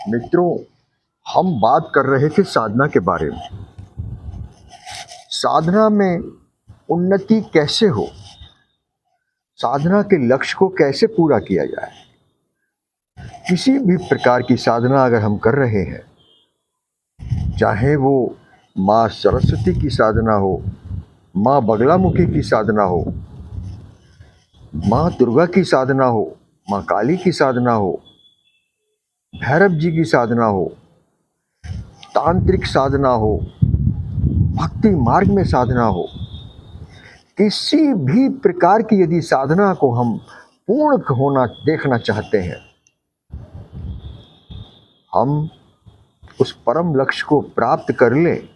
मित्रों, हम बात कर रहे थे साधना के बारे में। साधना में उन्नति कैसे हो, साधना के लक्ष्य को कैसे पूरा किया जाए। किसी भी प्रकार की साधना अगर हम कर रहे हैं, चाहे वो माँ सरस्वती की साधना हो, माँ बगलामुखी की साधना हो, माँ दुर्गा की साधना हो, माँ काली की साधना हो, भैरव जी की साधना हो, तांत्रिक साधना हो, भक्ति मार्ग में साधना हो, किसी भी प्रकार की यदि साधना को हम पूर्ण होना देखना चाहते हैं, हम उस परम लक्ष्य को प्राप्त कर लें,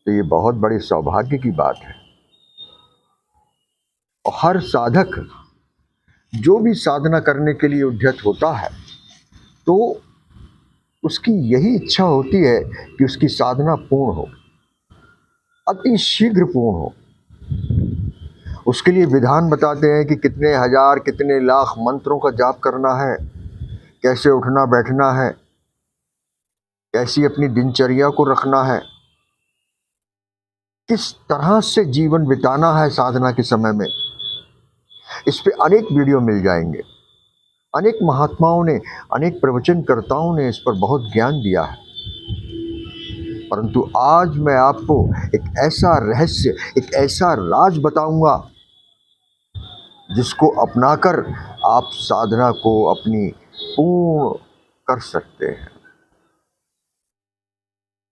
तो ये बहुत बड़े सौभाग्य की बात है। और हर साधक जो भी साधना करने के लिए उद्यत होता है, तो उसकी यही इच्छा होती है कि उसकी साधना पूर्ण हो, अति शीघ्र पूर्ण हो। उसके लिए विधान बताते हैं कि कितने हजार कितने लाख मंत्रों का जाप करना है, कैसे उठना बैठना है, कैसी अपनी दिनचर्या को रखना है, किस तरह से जीवन बिताना है साधना के समय में। इस पे अनेक वीडियो मिल जाएंगे। अनेक महात्माओं ने, अनेक प्रवचनकर्ताओं ने इस पर बहुत ज्ञान दिया है। परंतु आज मैं आपको एक ऐसा रहस्य, एक ऐसा राज बताऊंगा जिसको अपनाकर आप साधना को अपनी पूर्ण कर सकते हैं।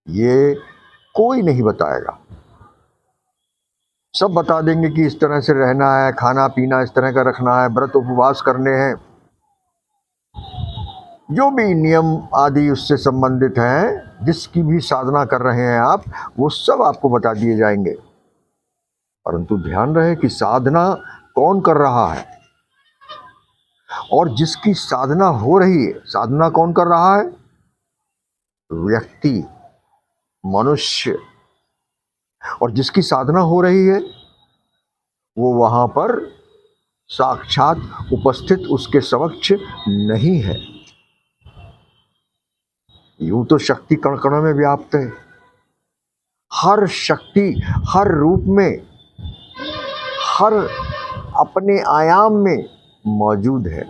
ये कोई नहीं बताएगा। सब बता देंगे कि इस तरह से रहना है, खाना पीना इस तरह का रखना है, व्रत उपवास करने हैं, जो भी नियम आदि उससे संबंधित हैं, जिसकी भी साधना कर रहे हैं आप, वो सब आपको बता दिए जाएंगे। परंतु ध्यान रहे कि साधना कौन कर रहा है, और जिसकी साधना हो रही है, साधना कौन कर रहा है? व्यक्ति, मनुष्य। और जिसकी साधना हो रही है, वो वहां पर साक्षात उपस्थित उसके समक्ष नहीं है। यूं तो शक्ति कण कण में व्याप्त है। हर शक्ति हर रूप में, हर अपने आयाम में मौजूद है।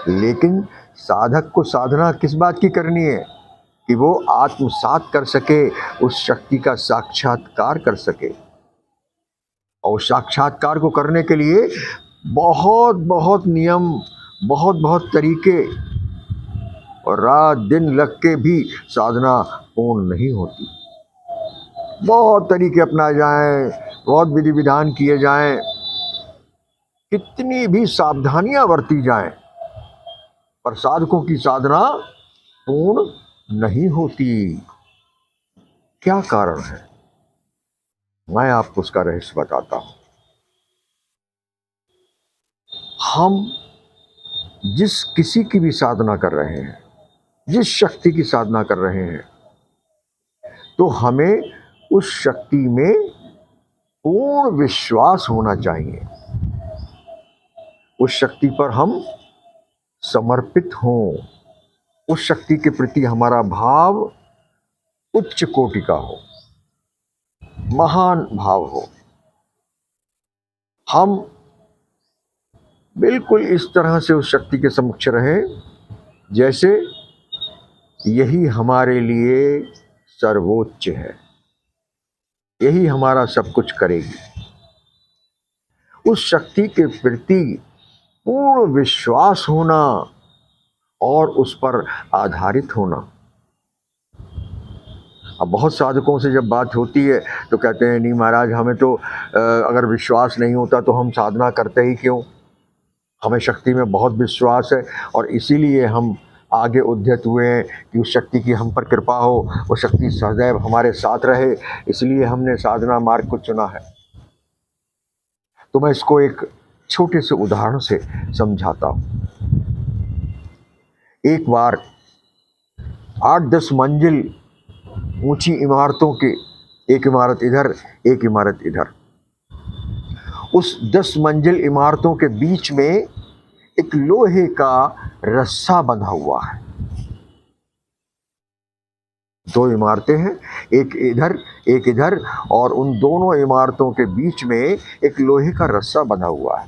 लेकिन साधक को साधना किस बात की करनी है? कि वो आत्मसात कर सके, उस शक्ति का साक्षात्कार कर सके। और साक्षात्कार को करने के लिए बहुत बहुत नियम, बहुत बहुत तरीके, और रात दिन लग के भी साधना पूर्ण नहीं होती। बहुत तरीके अपनाए जाएं, बहुत विधि विधान किए जाएं, कितनी भी सावधानियां बरती जाएं, पर साधकों की साधना पूर्ण नहीं होती। क्या कारण है? मैं आपको उसका रहस्य बताता हूं। हम जिस किसी की भी साधना कर रहे हैं, जिस शक्ति की साधना कर रहे हैं, तो हमें उस शक्ति में पूर्ण विश्वास होना चाहिए। उस शक्ति पर हम समर्पित हों, उस शक्ति के प्रति हमारा भाव उच्च कोटि का हो, महान भाव हो। हम बिल्कुल इस तरह से उस शक्ति के समक्ष रहें जैसे यही हमारे लिए सर्वोच्च है, यही हमारा सब कुछ करेगी। उस शक्ति के प्रति पूर्ण विश्वास होना और उस पर आधारित होना। अब बहुत साधकों से जब बात होती है तो कहते हैं, नहीं महाराज, हमें तो अगर विश्वास नहीं होता तो हम साधना करते ही क्यों? हमें शक्ति में बहुत विश्वास है और इसीलिए हम आगे उद्यत हुए हैं कि उस शक्ति की हम पर कृपा हो, वो शक्ति सदैव हमारे साथ रहे, इसलिए हमने साधना मार्ग को चुना है। तो मैं इसको एक छोटे से उदाहरण से समझाता हूँ। एक बार 8-10 मंजिल ऊंची इमारतों के, एक इमारत इधर एक इमारत इधर, उस 10 मंजिल इमारतों के बीच में एक लोहे का रस्सा बंधा हुआ है। दो इमारतें हैं, एक इधर, और उन दोनों इमारतों के बीच में एक लोहे का रस्सा बंधा हुआ है।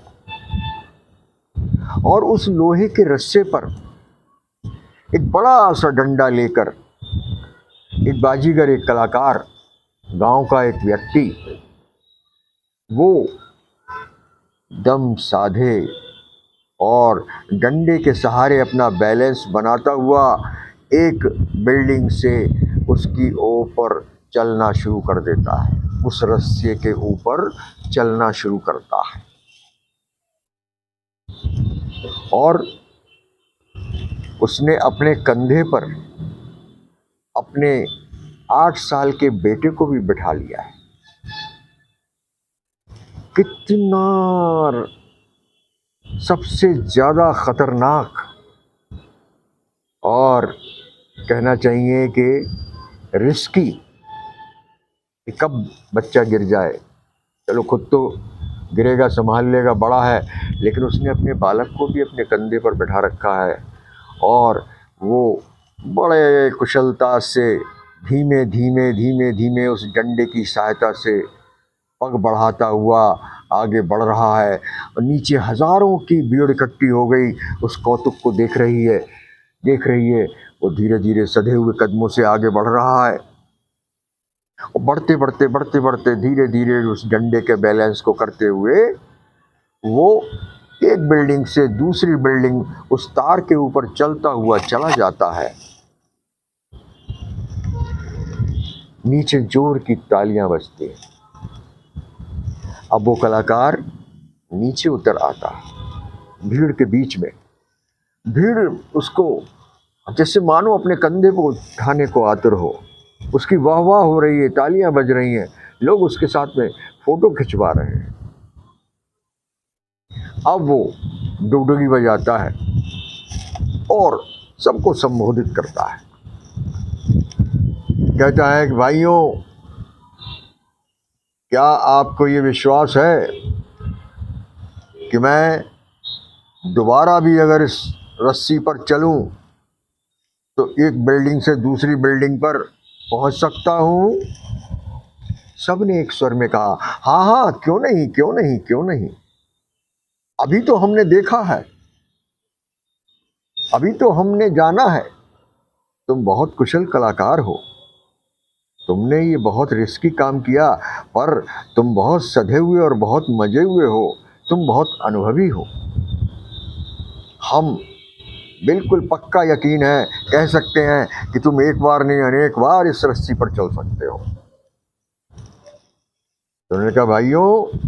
और उस लोहे के रस्से पर एक बड़ा सा डंडा लेकर एक बाजीगर, एक कलाकार, गांव का एक व्यक्ति, वो दम साधे और डंडे के सहारे अपना बैलेंस बनाता हुआ एक बिल्डिंग से उसकी ऊपर चलना शुरू कर देता है, उस रस्से के ऊपर चलना शुरू करता है। और उसने अपने कंधे पर अपने 8 साल के बेटे को भी बिठा लिया है। कितना सबसे ज्यादा खतरनाक, और कहना चाहिए कि रिस्की, कि कब बच्चा गिर जाए। चलो खुद तो गिरेगा, संभाल लेगा, बड़ा है, लेकिन उसने अपने बालक को भी अपने कंधे पर बैठा रखा है और वो बड़े कुशलता से धीमे धीमे धीमे धीमे उस डंडे की सहायता से पग बढ़ाता हुआ आगे बढ़ रहा है। और नीचे हजारों की भीड़ इकट्ठी हो गई, उस कौतुक को देख रही है। वो धीरे धीरे सधे हुए कदमों से आगे बढ़ रहा है। और बढ़ते बढ़ते धीरे धीरे उस डंडे के बैलेंस को करते हुए वो एक बिल्डिंग से दूसरी बिल्डिंग उस तार के ऊपर चलता हुआ चला जाता है। नीचे जोर की तालियां बजती हैं। अब वो कलाकार नीचे उतर आता है भीड़ के बीच में। भीड़ उसको जैसे मानो अपने कंधे को उठाने को आतुर हो, उसकी वाह वाह हो रही है, तालियां बज रही हैं, लोग उसके साथ में फोटो खिंचवा रहे हैं। अब वो डुगडुगी बजाता है और सबको संबोधित करता है। कहता है कि भाइयों, क्या आपको ये विश्वास है कि मैं दोबारा भी अगर इस रस्सी पर चलूं तो एक बिल्डिंग से दूसरी बिल्डिंग पर पहुंच सकता हूं? सबने एक स्वर में कहा, हाँ हाँ, क्यों नहीं, क्यों नहीं, क्यों नहीं। अभी तो हमने देखा है, अभी तो हमने जाना है, तुम बहुत कुशल कलाकार हो, तुमने ये बहुत रिस्की काम किया, पर तुम बहुत सधे हुए और बहुत मजे हुए हो, तुम बहुत अनुभवी हो। हम बिल्कुल पक्का यकीन है, कह सकते हैं कि तुम एक बार नहीं अनेक बार इस रस्सी पर चल सकते हो। तो उन्होंने कहा, भाइयों,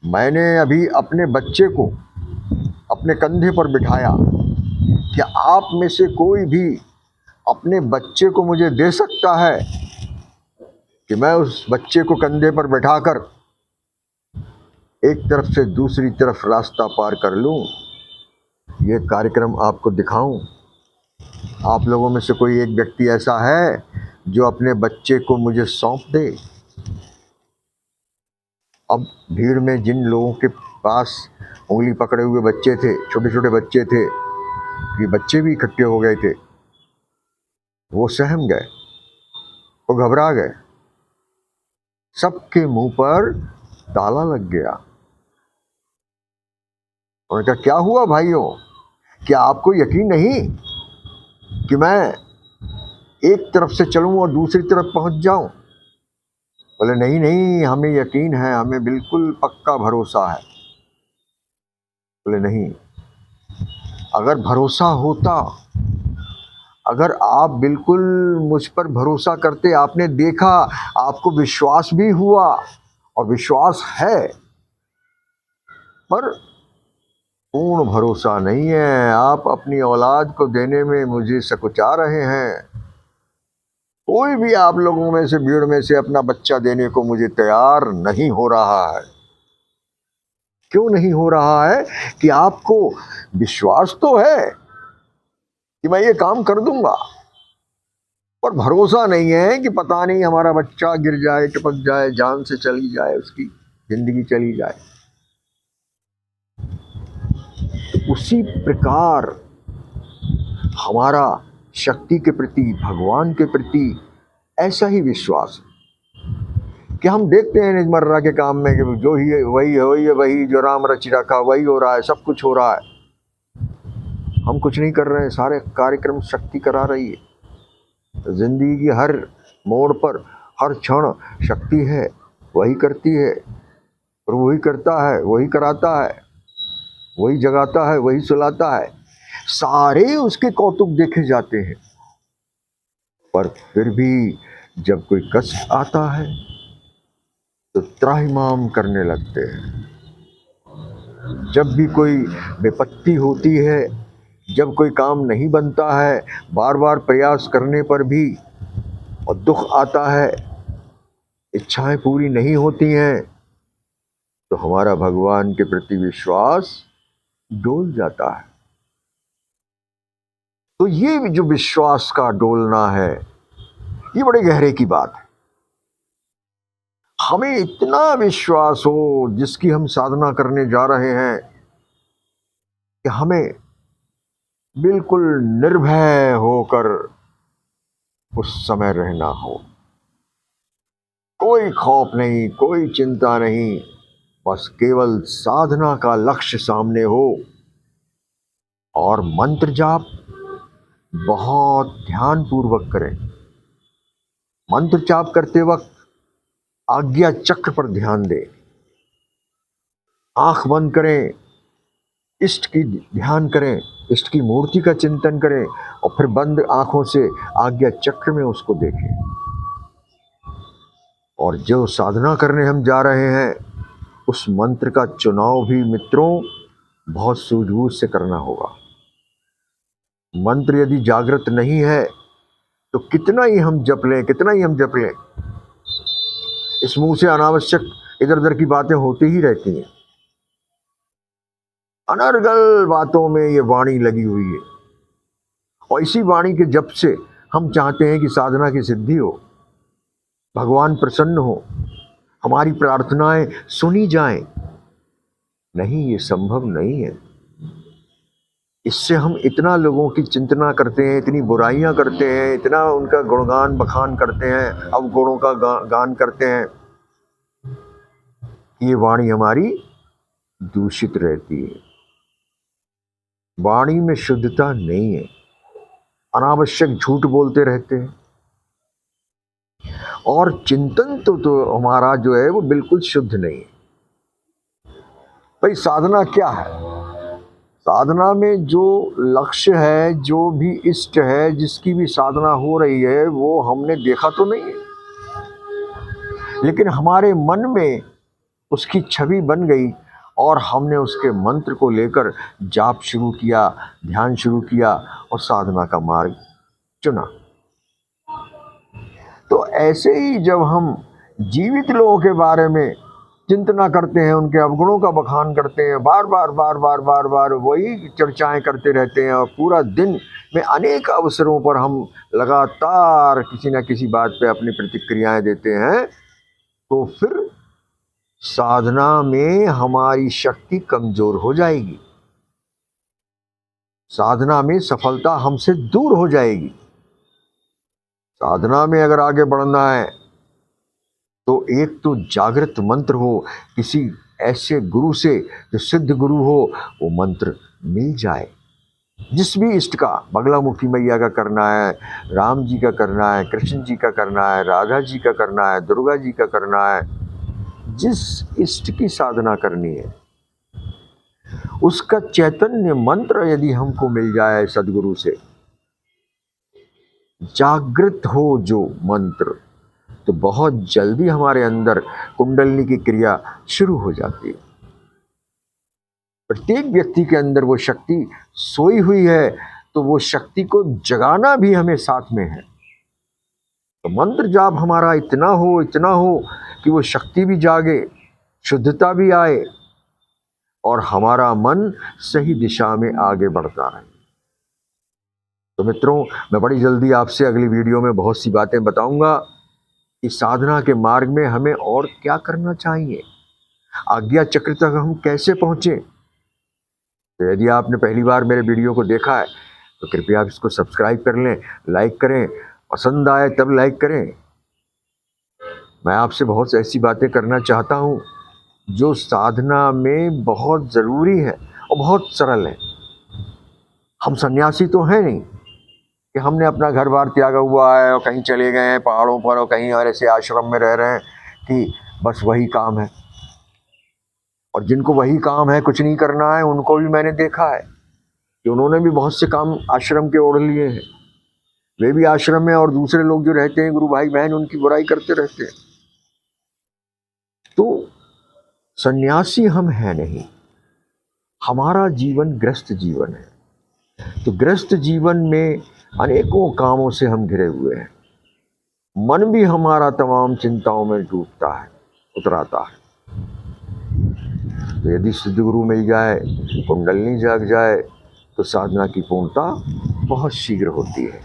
मैंने अभी अपने बच्चे को अपने कंधे पर बिठाया, क्या आप में से कोई भी अपने बच्चे को मुझे दे सकता है कि मैं उस बच्चे को कंधे पर बैठाकर एक तरफ से दूसरी तरफ रास्ता पार कर लूं, ये कार्यक्रम आपको दिखाऊं? आप लोगों में से कोई एक व्यक्ति ऐसा है जो अपने बच्चे को मुझे सौंप दे? अब भीड़ में जिन लोगों के पास उंगली पकड़े हुए बच्चे थे, छोटे छोटे बच्चे थे, ये बच्चे भी इकट्ठे हो गए थे, वो सहम गए, वो घबरा गए। सबके मुंह पर ताला लग गया। उन्होंने कहा, क्या हुआ भाइयों, क्या आपको यकीन नहीं कि मैं एक तरफ से चलूं और दूसरी तरफ पहुंच जाऊं? बोले, नहीं नहीं, हमें यकीन है, हमें बिल्कुल पक्का भरोसा है। बोले, नहीं, अगर भरोसा होता, अगर आप बिल्कुल मुझ पर भरोसा करते, आपने देखा, आपको विश्वास भी हुआ और विश्वास है, पर पूर्ण भरोसा नहीं है, आप अपनी औलाद को देने में मुझे सकुचा रहे हैं। कोई भी आप लोगों में से, भीड़ में से, अपना बच्चा देने को मुझे तैयार नहीं हो रहा है। क्यों नहीं हो रहा है? कि आपको विश्वास तो है कि मैं ये काम कर दूंगा, पर भरोसा नहीं है कि पता नहीं हमारा बच्चा गिर जाए, टपक जाए, जान से चली जाए, उसकी जिंदगी चली जाए। उसी प्रकार हमारा शक्ति के प्रति, भगवान के प्रति ऐसा ही विश्वास है कि हम देखते हैं रोजमर्रा के काम में कि जो ही है वही है, वही जो राम रच रखा वही हो रहा है, सब कुछ हो रहा है, हम कुछ नहीं कर रहे हैं, सारे कार्यक्रम शक्ति करा रही है। जिंदगी की हर मोड़ पर, हर क्षण शक्ति है, वही करती है, और वही करता है, वही कराता है, वही जगाता है, वही सुलाता है, सारे उसके कौतुक देखे जाते हैं। पर फिर भी जब कोई कष्ट आता है तो त्राहिमाम करने लगते हैं। जब भी कोई विपत्ति होती है, जब कोई काम नहीं बनता है, बार बार प्रयास करने पर भी, और दुख आता है, इच्छाएं पूरी नहीं होती हैं, तो हमारा भगवान के प्रति विश्वास डोल जाता है। तो ये जो विश्वास का डोलना है, ये बड़े गहरे की बात है। हमें इतना विश्वास हो जिसकी हम साधना करने जा रहे हैं कि हमें बिल्कुल निर्भय होकर उस समय रहना हो, कोई खौफ नहीं, कोई चिंता नहीं, बस केवल साधना का लक्ष्य सामने हो, और मंत्र जाप बहुत ध्यान पूर्वक करें। मंत्र जाप करते वक्त आज्ञा चक्र पर ध्यान दें, आंख बंद करें, इष्ट की ध्यान करें, इष्ट की मूर्ति का चिंतन करें, और फिर बंद आंखों से आज्ञा चक्र में उसको देखें। और जो साधना करने हम जा रहे हैं, उस मंत्र का चुनाव भी मित्रों बहुत सूझबूझ से करना होगा। मंत्र यदि जागृत नहीं है तो कितना ही हम जप लें, कितना ही हम जप लें, इस मुंह से अनावश्यक इधर उधर की बातें होती ही रहती हैं। अनर्गल बातों में ये वाणी लगी हुई है, और इसी वाणी के जप से हम चाहते हैं कि साधना की सिद्धि हो, भगवान प्रसन्न हो, हमारी प्रार्थनाएं सुनी जाएं। नहीं, ये संभव नहीं है। इससे हम इतना लोगों की चिंतना करते हैं, इतनी बुराइयां करते हैं, इतना उनका गुणगान बखान करते हैं, अवगुणों का गान करते हैं, ये वाणी हमारी दूषित रहती है। वाणी में शुद्धता नहीं है, अनावश्यक झूठ बोलते रहते हैं, और चिंतन तो हमारा जो है वो बिल्कुल शुद्ध नहीं है। भाई साधना क्या है? साधना में जो लक्ष्य है, जो भी इष्ट है, जिसकी भी साधना हो रही है, वो हमने देखा तो नहीं है, लेकिन हमारे मन में उसकी छवि बन गई, और हमने उसके मंत्र को लेकर जाप शुरू किया, ध्यान शुरू किया, और साधना का मार्ग चुना। तो ऐसे ही जब हम जीवित लोगों के बारे में चिंतना करते हैं, उनके अवगुणों का बखान करते हैं, बार बार वही चर्चाएं करते रहते हैं, और पूरा दिन में अनेक अवसरों पर हम लगातार किसी न किसी बात पे अपनी प्रतिक्रियाएं देते हैं, तो फिर साधना में हमारी शक्ति कमजोर हो जाएगी, साधना में सफलता हमसे दूर हो जाएगी। साधना में अगर आगे बढ़ना है तो एक तो जागृत मंत्र हो, किसी ऐसे गुरु से जो सिद्ध गुरु हो, वो मंत्र मिल जाए। जिस भी इष्ट का, बगलामुखी मैया का करना है, राम जी का करना है, कृष्ण जी का करना है, राधा जी का करना है, दुर्गा जी का करना है, जिस इष्ट की साधना करनी है, उसका चैतन्य मंत्र यदि हमको मिल जाए सदगुरु से, जागृत हो जो मंत्र, तो बहुत जल्दी हमारे अंदर कुंडलिनी की क्रिया शुरू हो जाती है। प्रत्येक व्यक्ति के अंदर वो शक्ति सोई हुई है, तो वो शक्ति को जगाना भी हमें साथ में है। तो मंत्र जाप हमारा इतना हो कि वो शक्ति भी जागे, शुद्धता भी आए, और हमारा मन सही दिशा में आगे बढ़ता रहे। तो मित्रों, मैं बड़ी जल्दी आपसे अगली वीडियो में बहुत सी बातें बताऊंगा कि साधना के मार्ग में हमें और क्या करना चाहिए, आज्ञा चक्र तक हम कैसे पहुंचे, तो यदि आपने पहली बार मेरे वीडियो को देखा है तो कृपया आप इसको सब्सक्राइब कर लें, लाइक करें, पसंद आए तब लाइक करें। मैं आपसे बहुत ऐसी बातें करना चाहता हूँ जो साधना में बहुत ज़रूरी है और बहुत सरल है। हम सन्यासी तो हैं नहीं कि हमने अपना घर बार त्यागा हुआ है और कहीं चले गए हैं पहाड़ों पर और कहीं और ऐसे आश्रम में रह रहे हैं कि बस वही काम है। और जिनको वही काम है, कुछ नहीं करना है, उनको भी मैंने देखा है कि उन्होंने भी बहुत से काम आश्रम के ओढ़ लिए हैं। वे भी आश्रम में और दूसरे लोग जो रहते हैं, गुरु भाई बहन, उनकी बुराई करते रहते हैं। तो सन्यासी हम हैं नहीं, हमारा जीवन गृहस्थ जीवन है। तो गृहस्थ जीवन में अनेकों कामों से हम घिरे हुए हैं। मन भी हमारा तमाम चिंताओं में डूबता है, उतराता है। तो यदि सद्गुरु मिल जाए, कुंडलनी जाग जाए, तो साधना की पूर्णता बहुत शीघ्र होती है।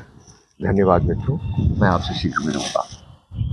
धन्यवाद मित्रों, मैं आपसे शीघ्र मिलूंगा।